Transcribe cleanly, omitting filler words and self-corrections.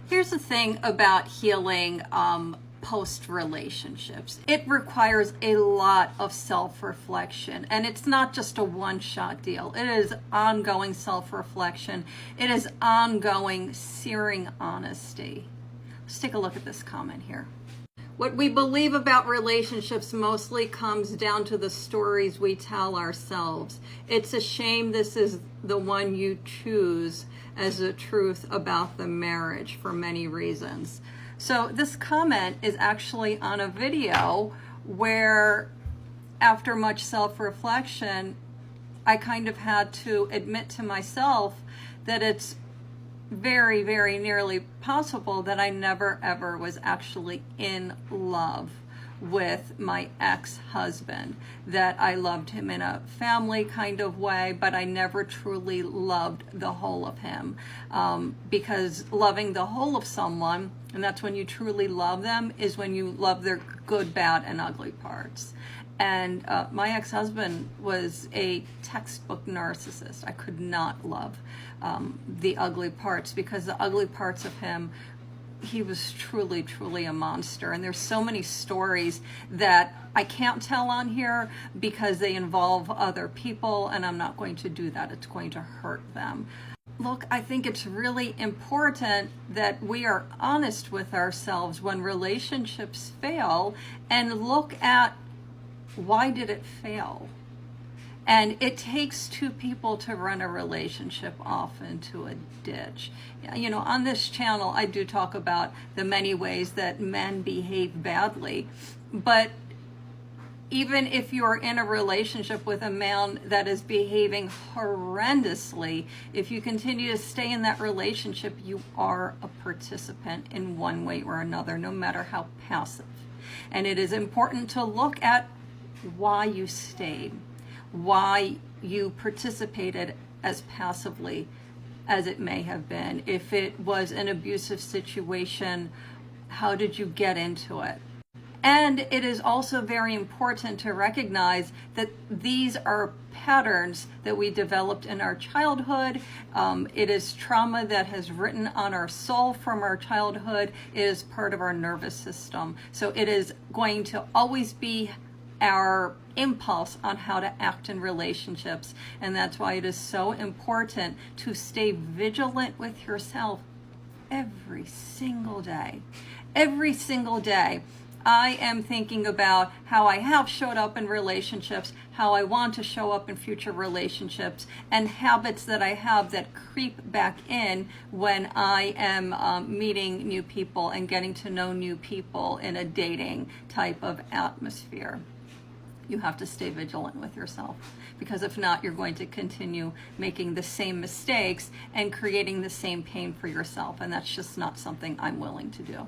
Here's the thing about healing post relationships. It requires a lot of self-reflection, and it's not just a one-shot deal. It is ongoing self-reflection. It is ongoing searing honesty. Let's take a look at this comment here. What we believe about relationships mostly comes down to the stories we tell ourselves. It's a shame this is the one you choose as the truth about the marriage for many reasons. So this comment is actually on a video where, after much self-reflection, I kind of had to admit to myself that it's very, very nearly possible that I never ever was actually in love with my ex-husband, that I loved him in a family kind of way, but I never truly loved the whole of him, because loving the whole of someone, and that's when you truly love them, is when you love their good, bad, and ugly parts. And my ex-husband was a textbook narcissist. I could not love the ugly parts, because the ugly parts of him, he was truly, truly a monster. And there's so many stories that I can't tell on here because they involve other people, and I'm not going to do that. It's going to hurt them. Look, I think it's really important that we are honest with ourselves when relationships fail and look at, why did it fail? And it takes two people to run a relationship off into a ditch. You know, on this channel, I do talk about the many ways that men behave badly. But even if you're in a relationship with a man that is behaving horrendously, if you continue to stay in that relationship, you are a participant in one way or another, no matter how passive. And it is important to look at why you stayed, why you participated as passively as it may have been. If it was an abusive situation, how did you get into it? And it is also very important to recognize that these are patterns that we developed in our childhood. It is trauma that has written on our soul from our childhood. It is part of our nervous system. So it is going to always be our impulse on how to act in relationships. And that's why it is so important to stay vigilant with yourself every single day. Every single day. I am thinking about how I have showed up in relationships, how I want to show up in future relationships, and habits that I have that creep back in when I am meeting new people and getting to know new people in a dating type of atmosphere. You have to stay vigilant with yourself, because if not, you're going to continue making the same mistakes and creating the same pain for yourself. And that's just not something I'm willing to do.